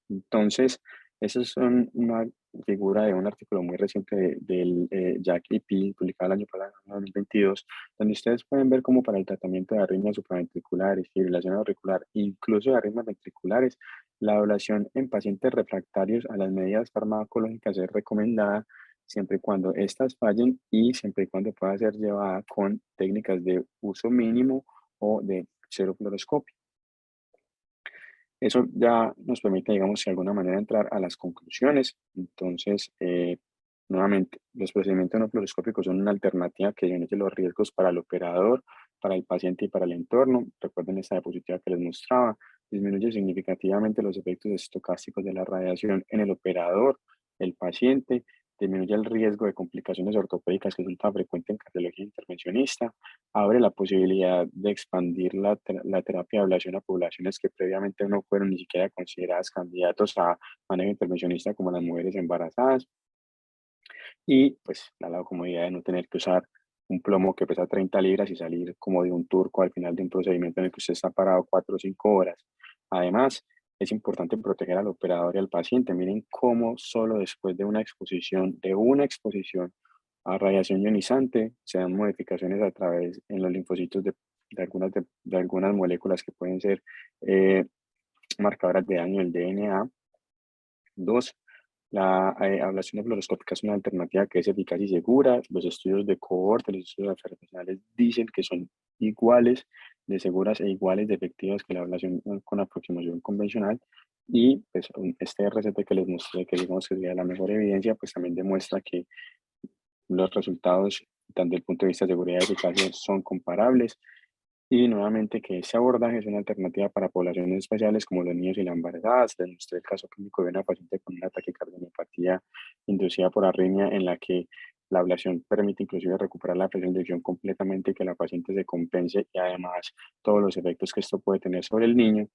Entonces, esa es una figura de un artículo muy reciente del Jack et al., publicado el año pasado, en 2022, donde ustedes pueden ver cómo para el tratamiento de arritmias supraventriculares, fibrilación auricular, incluso de arritmias ventriculares, la ablación en pacientes refractarios a las medidas farmacológicas es recomendada siempre y cuando estas fallen y siempre y cuando pueda ser llevada con técnicas de uso mínimo o de cero fluoroscopio. Eso ya nos permite, digamos, de alguna manera entrar a las conclusiones. Entonces, nuevamente, los procedimientos no fluoroscópicos son una alternativa que disminuye los riesgos para el operador, para el paciente y para el entorno. Recuerden esta diapositiva que les mostraba. Disminuye significativamente los efectos estocásticos de la radiación en el operador, el paciente. Disminuye el riesgo de complicaciones ortopédicas que resulta frecuente en cardiología intervencionista. Abre la posibilidad de expandir la terapia de ablación a poblaciones que previamente no fueron ni siquiera consideradas candidatos a manejo intervencionista, como las mujeres embarazadas. Y pues da la comodidad de no tener que usar un plomo que pesa 30 libras y salir como de un turco al final de un procedimiento en el que usted está parado 4 o 5 horas. Además, es importante proteger al operador y al paciente. Miren cómo solo después de una exposición a radiación ionizante, se dan modificaciones a través en los linfocitos de algunas moléculas que pueden ser eh, marcadoras de daño del DNA. Dos, la ablación fluoroscópica es una alternativa que es eficaz y segura. Los estudios de cohorte, los estudios observacionales dicen que son iguales de seguras e iguales de efectivas que la ablación con aproximación convencional. Y pues este RCT que les mostré, que digamos que sería la mejor evidencia, pues también demuestra que los resultados, tanto desde el punto de vista de seguridad y eficacia, son comparables. Y nuevamente que ese abordaje es una alternativa para poblaciones especiales como los niños y las embarazadas. Les mostré el caso clínico de una paciente con un ataque de cardiopatía inducida por arritmia, en la que la ablación permite inclusive recuperar la presión de oyón completamente y que la paciente se compense, y además todos los efectos que esto puede tener sobre el niño.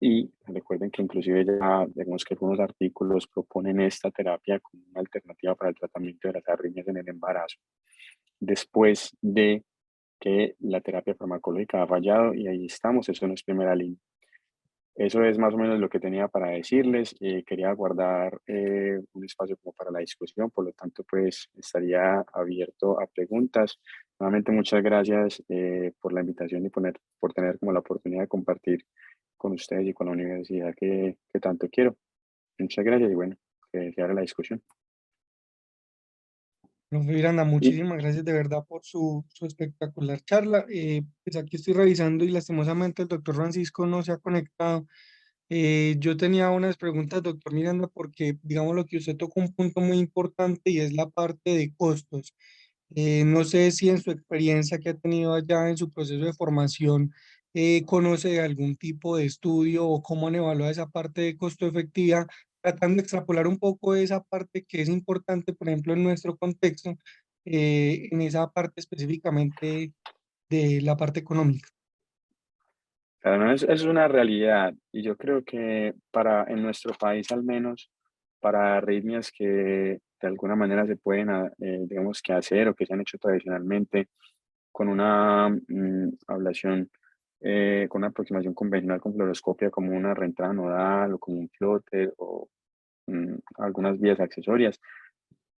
Y recuerden que inclusive ya, digamos que algunos artículos proponen esta terapia como una alternativa para el tratamiento de las arritmias en el embarazo, después de que la terapia farmacológica ha fallado, y ahí estamos, eso no es primera línea. Eso es más o menos lo que tenía para decirles. Quería guardar un espacio como para la discusión, por lo tanto, pues estaría abierto a preguntas. Nuevamente, muchas gracias por la invitación y por tener como la oportunidad de compartir con ustedes y con la universidad que tanto quiero. Muchas gracias y bueno, que se abra la discusión. Profe Miranda, Y muchísimas gracias de verdad por su espectacular charla. Pues aquí estoy revisando y lastimosamente el doctor Francisco no se ha conectado. Yo tenía unas preguntas, doctor Miranda, porque digamos lo que usted tocó un punto muy importante y es la parte de costos. No sé si en su experiencia que ha tenido allá en su proceso de formación, conoce de algún tipo de estudio o cómo han evaluado esa parte de costo efectiva, tratando de extrapolar un poco esa parte que es importante, por ejemplo, en nuestro contexto, en esa parte específicamente de la parte económica. claro, no, es una realidad, y yo creo que en nuestro país al menos, para arritmias que de alguna manera se pueden, digamos, que hacer o que se han hecho tradicionalmente con una ablación, con una aproximación convencional con fluoroscopia, como una reentrada nodal o como un flóter o algunas vías accesorias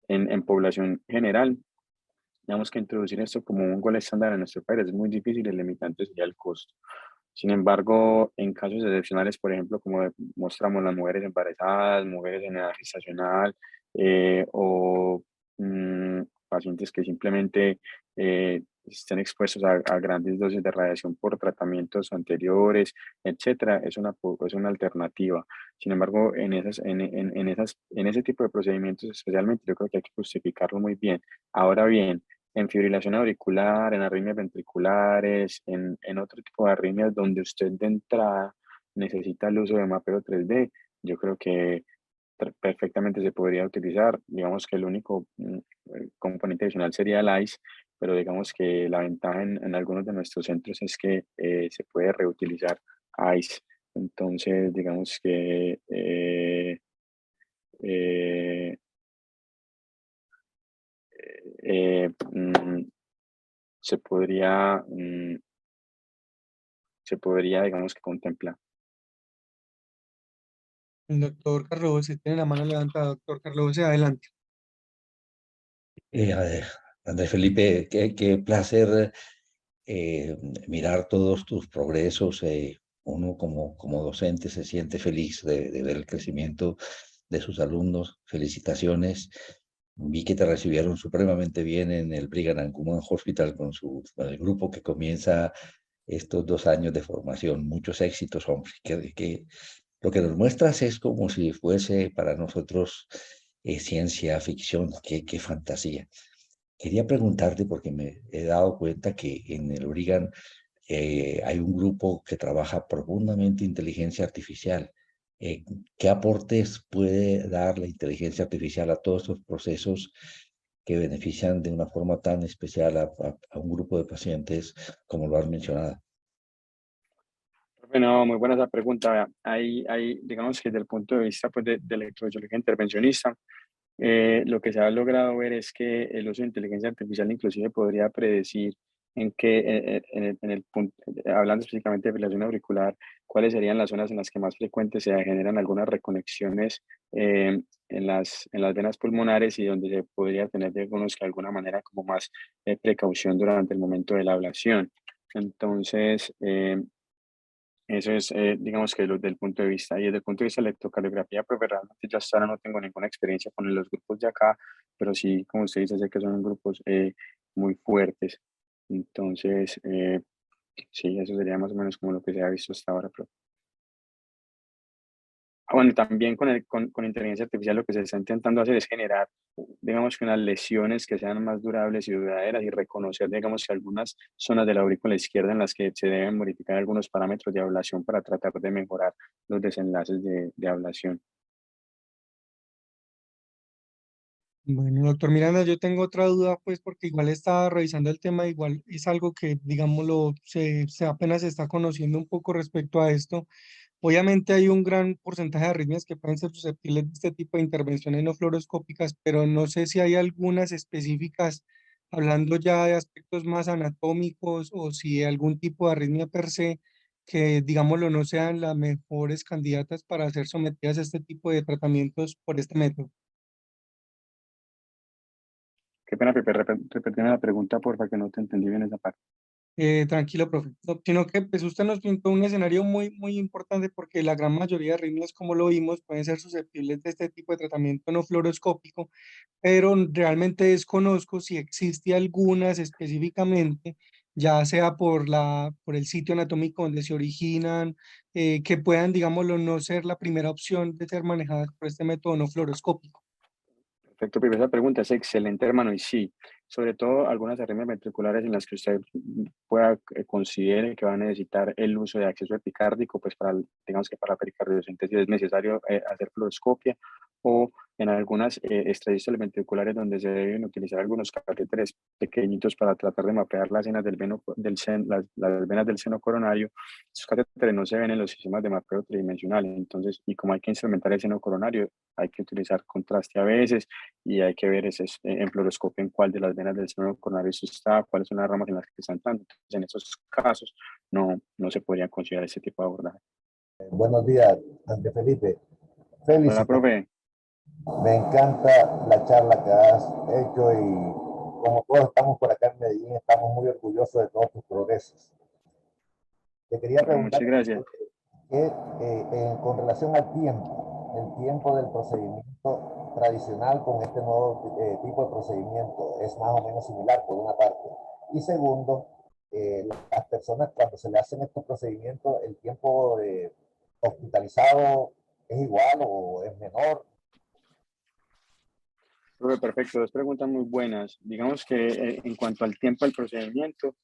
en población general. Digamos que introducir esto como un gol estándar en nuestro país es muy difícil, y el limitante sería el costo. Sin embargo, en casos excepcionales, por ejemplo, como mostramos las mujeres embarazadas, mujeres en edad gestacional, o pacientes que simplemente estén expuestos a grandes dosis de radiación por tratamientos anteriores, etcétera, es una alternativa. Sin embargo, en ese tipo de procedimientos especialmente, yo creo que hay que justificarlo muy bien. Ahora bien, en fibrilación auricular, en arritmias ventriculares, en otro tipo de arritmias donde usted de entrada necesita el uso de mapeo 3D, yo creo que perfectamente se podría utilizar. Digamos que el único componente adicional sería el ICE, pero digamos que la ventaja en algunos de nuestros centros es que se puede reutilizar ICE. Entonces, digamos que eh, eh, mm, se podría, digamos que contemplar. El doctor Carlos, se tiene la mano levantada, doctor Carlos, adelante. Eh, eh, Andrés Felipe, qué placer mirar todos tus progresos. Uno como docente se siente feliz de ver el crecimiento de sus alumnos. Felicitaciones. Vi que te recibieron supremamente bien en el Brigham and Women's Hospital con el grupo que comienza estos 2 años de formación. Muchos éxitos, hombre. Lo que nos muestras es como si fuese para nosotros ciencia ficción. Qué fantasía. Quería preguntarte porque me he dado cuenta que en el Brigham hay un grupo que trabaja profundamente inteligencia artificial. Eh, ¿Qué aportes puede dar la inteligencia artificial a todos estos procesos que benefician de una forma tan especial a un grupo de pacientes como lo has mencionado? Bueno, muy buena esa pregunta. Vea. Digamos que desde el punto de vista pues, de la electrofisiología intervencionista, lo que se ha logrado ver es que el uso de inteligencia artificial inclusive podría predecir hablando específicamente de fibrilación auricular, cuáles serían las zonas en las que más frecuentes se generan algunas reconexiones en las venas pulmonares y donde se podría tener, digamos, que de alguna manera como más precaución durante el momento de la ablación. Entonces, eso es, digamos que desde el punto de vista, y desde el punto de vista de electrocardiografía, pues realmente ya hasta ahora no tengo ninguna experiencia con los grupos de acá, pero sí, como usted dice, sé que son grupos muy fuertes. Entonces, sí, eso sería más o menos como lo que se ha visto hasta ahora. Bueno, también con inteligencia artificial lo que se está intentando hacer es generar, digamos que unas lesiones que sean más durables y duraderas y reconocer, digamos que algunas zonas de la aurícula izquierda en las que se deben modificar algunos parámetros de ablación para tratar de mejorar los desenlaces de ablación. Bueno, doctor Miranda, yo tengo otra duda, pues, porque igual estaba revisando el tema, igual es algo que, digámoslo, se apenas se está conociendo un poco respecto a esto. Obviamente hay un gran porcentaje de arritmias que pueden ser susceptibles de este tipo de intervenciones no fluoroscópicas, pero no sé si hay algunas específicas, hablando ya de aspectos más anatómicos o si algún tipo de arritmia per se, que, digámoslo, no sean las mejores candidatas para ser sometidas a este tipo de tratamientos por este método. Qué pena, Pepe, repetime la pregunta, porfa, que no te entendí bien esa parte. Tranquilo, profe. No, sino que pues usted nos pintó un escenario muy importante porque la gran mayoría de arritmias, como lo vimos, pueden ser susceptibles de este tipo de tratamiento no fluoroscópico, pero realmente desconozco si existe algunas específicamente, ya sea por el sitio anatómico donde se originan, que puedan, digámoslo, no ser la primera opción de ser manejadas por este método no fluoroscópico. Perfecto, Pipe, esa pregunta es excelente, hermano, y sí, sobre todo algunas arritmias ventriculares en las que usted pueda considere que va a necesitar el uso de acceso epicárdico, pues para, digamos que para la pericardiosíntesis es necesario hacer fluoroscopia, o en algunas extradiástoles ventriculares donde se deben utilizar algunos catéteres pequeñitos para tratar de mapear las venas las venas del seno coronario. Esos catéteres no se ven en los sistemas de mapeo tridimensional, entonces, y como hay que instrumentar el seno coronario, hay que utilizar contraste a veces y hay que ver en fluoroscopio en cuál de las venas del seno coronario eso está, cuáles son las ramas en las que están entrando. Entonces, en esos casos no se podría considerar ese tipo de abordaje. Buenos días, Andrés Felipe. Hola, Felicitaciones. profe. Me encanta la charla que has hecho y como todos estamos por acá en Medellín, estamos muy orgullosos de todos tus progresos. Te quería Bueno, preguntar muchas gracias. con relación al tiempo, el tiempo del procedimiento tradicional con este nuevo tipo de procedimiento es más o menos similar, por una parte. Y segundo, las personas cuando se le hacen estos procedimientos, el tiempo hospitalizado es igual o es menor. Perfecto, dos preguntas muy buenas. Digamos que en cuanto al tiempo del procedimiento,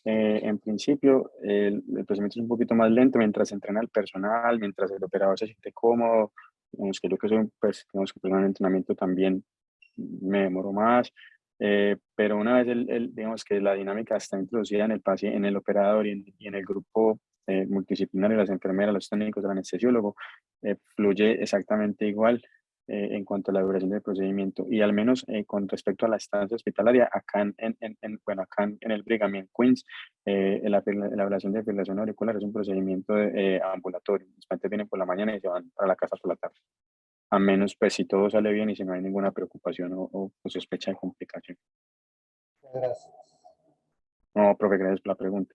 en principio el procedimiento es un poquito más lento mientras se entrena el personal, mientras el operador se siente cómodo. Digamos que yo que soy, pues, digamos que personal de entrenamiento también me demoro más, pero una vez digamos que la dinámica está introducida en el paciente, en el operador y en el grupo multidisciplinario, las enfermeras, los técnicos, el anestesiólogo, fluye exactamente igual en cuanto a la duración del procedimiento. Y al menos con respecto a la estancia hospitalaria, acá bueno, acá en el Brigham y en Queens, la ablación de fibrilación auricular es un procedimiento ambulatorio. Los pacientes vienen por la mañana y se van para la casa por la tarde. A menos, pues, si todo sale bien y si no hay ninguna preocupación o sospecha de complicación. Gracias. No, profe, gracias por la pregunta.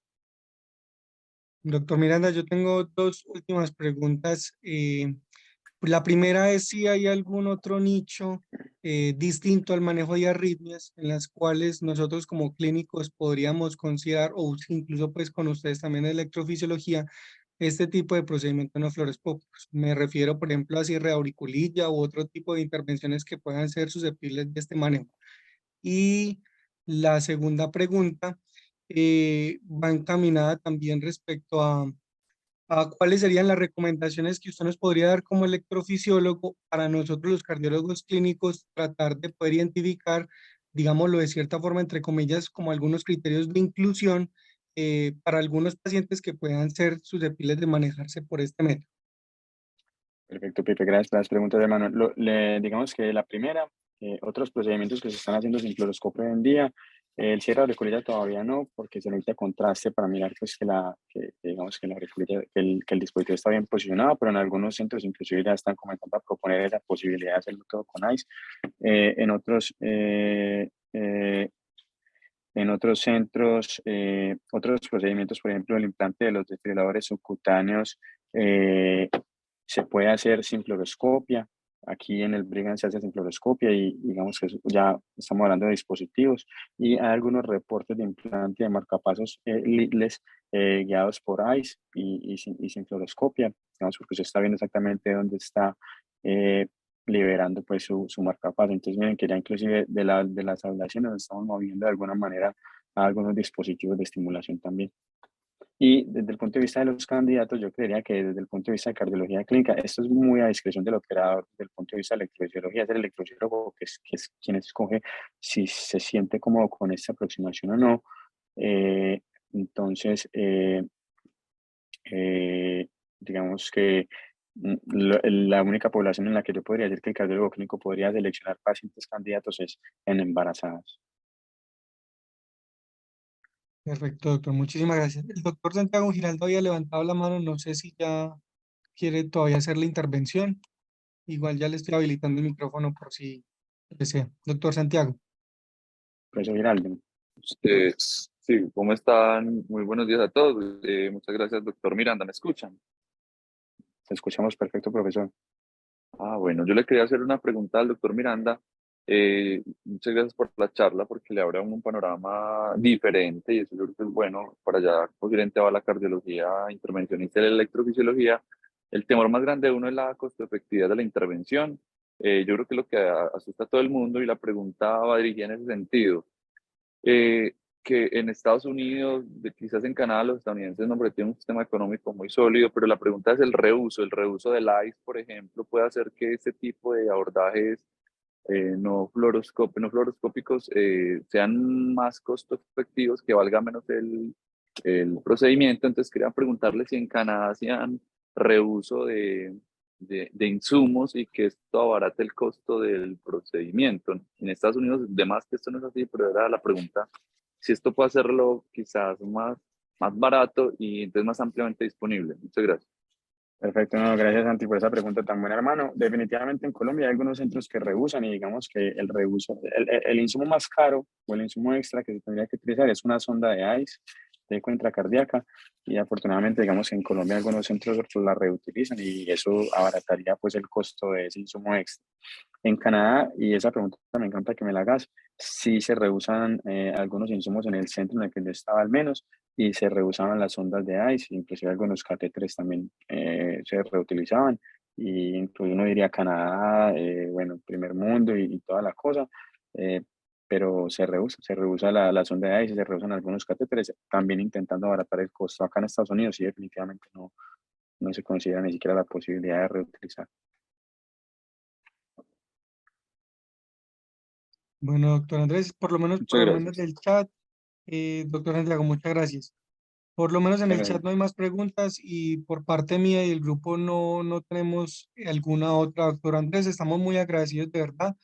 Doctor Miranda, yo tengo dos últimas preguntas. La primera es si hay algún otro nicho distinto al manejo de arritmias en las cuales nosotros como clínicos podríamos considerar, o incluso pues con ustedes también en electrofisiología, este tipo de procedimientos no fluoroscópicos. Me refiero, por ejemplo, a cierre de auriculilla u otro tipo de intervenciones que puedan ser susceptibles de este manejo. Y la segunda pregunta va encaminada también respecto a cuáles serían las recomendaciones que usted nos podría dar como electrofisiólogo para nosotros los cardiólogos clínicos tratar de poder identificar, digámoslo de cierta forma, entre comillas, como algunos criterios de inclusión para algunos pacientes que puedan ser susceptibles de manejarse por este método. Perfecto, Pipe, gracias por las preguntas, hermano. Digamos que la primera, otros procedimientos que se están haciendo sin fluoroscopio hoy en día, el cierre de auriculilla todavía no, porque se necesita contraste para mirar pues, digamos, que la auriculilla, que el dispositivo está bien posicionado, pero en algunos centros inclusive ya están comenzando a proponer esa posibilidad de hacerlo todo con ICE. En otros centros, otros procedimientos, por ejemplo, el implante de los desfibriladores subcutáneos se puede hacer sin fluoroscopia. Aquí en el Brigham se hace sin fluoroscopia y digamos que ya estamos hablando de dispositivos y hay algunos reportes de implante de marcapasos leadless guiados por ICE y sin fluoroscopia, digamos, porque se está viendo exactamente dónde está liberando pues su marcapaso. Entonces miren que ya inclusive de las ablaciones nos estamos moviendo de alguna manera a algunos dispositivos de estimulación también. Y desde el punto de vista de los candidatos, yo creería que desde el punto de vista de cardiología clínica, esto es muy a discreción del operador. Desde el punto de vista de electrofisiología, es el electrofisiólogo que es quien escoge si se siente cómodo con esta aproximación o no. Entonces, digamos que la única población en la que yo podría decir que el cardiólogo clínico podría seleccionar pacientes candidatos es en embarazadas. Perfecto, doctor. Muchísimas gracias. El doctor Santiago Giraldo había levantado la mano. No sé si ya quiere todavía hacer la intervención. Igual ya le estoy habilitando el micrófono por si desea. Doctor Santiago. Profesor Giraldo, Sí, ¿cómo están? Muy buenos días a todos. Muchas gracias, doctor Miranda. ¿Me escuchan? te escuchamos perfecto, profesor. Bueno, yo le quería hacer una pregunta al doctor Miranda. Muchas gracias por la charla, porque le abre a uno un panorama diferente y eso yo creo que es bueno para allá, posiblemente va la cardiología intervencionista y la electrofisiología. El temor más grande de uno es la costo efectividad de la intervención. Yo creo que es lo que asusta a todo el mundo y la pregunta va dirigida en ese sentido. eh, que en Estados Unidos, quizás en Canadá, los estadounidenses no tienen un sistema económico muy sólido, pero la pregunta es el reuso del ICE, por ejemplo, puede hacer que este tipo de abordajes no fluoroscópicos sean más costo efectivos, que valga menos el procedimiento. Entonces quería preguntarle si en Canadá hacían reuso de insumos y que esto abarate el costo del procedimiento. En Estados Unidos, de más que esto no es así, pero era la pregunta si esto puede hacerlo quizás más barato y entonces más ampliamente disponible. Muchas gracias. Perfecto, no, gracias Santi por esa pregunta tan buena, hermano. Definitivamente en Colombia hay algunos centros que rehusan y digamos que el reuso, el insumo más caro o el insumo extra que se tendría que utilizar es una sonda de ICE. de eco intracardíaca, y afortunadamente, digamos, en Colombia algunos centros la reutilizan y eso abarataría pues el costo de ese insumo extra. En Canadá, y esa pregunta me encanta que me la hagas, sí se reusan algunos insumos en el centro en el que yo estaba al menos, y se reusaban las sondas de ICE, inclusive algunos catéteres también se reutilizaban, y incluso uno diría Canadá, bueno, primer mundo y toda la cosa, eh, pero se reusa la sonda de ICE, se reusan algunos catéteres, también intentando abaratar el costo. Acá en Estados Unidos sí definitivamente no se considera ni siquiera la posibilidad de reutilizar. Bueno, doctor Andrés, por lo menos Muchas gracias. del chat, doctor Santiago, muchas gracias. Por lo menos en el Muchas chat gracias. no hay más preguntas y por parte mía y el grupo no tenemos alguna otra. Doctor Andrés, estamos muy agradecidos de verdad.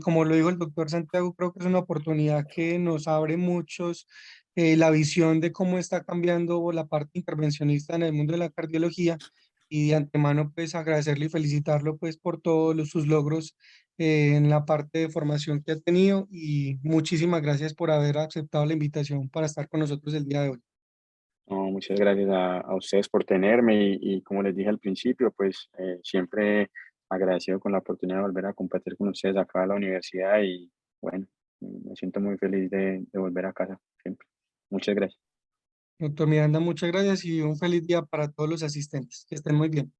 Como lo dijo el doctor Santiago, creo que es una oportunidad que nos abre muchos la visión de cómo está cambiando la parte intervencionista en el mundo de la cardiología, y de antemano pues agradecerle y felicitarlo pues por todos sus logros en la parte de formación que ha tenido, y muchísimas gracias por haber aceptado la invitación para estar con nosotros el día de hoy. No, muchas gracias a ustedes por tenerme y como les dije al principio, pues siempre agradecido con la oportunidad de volver a compartir con ustedes acá a la universidad y bueno, me siento muy feliz de volver a casa siempre. Muchas gracias. Doctor Miranda, muchas gracias y un feliz día para todos los asistentes. Que estén muy bien.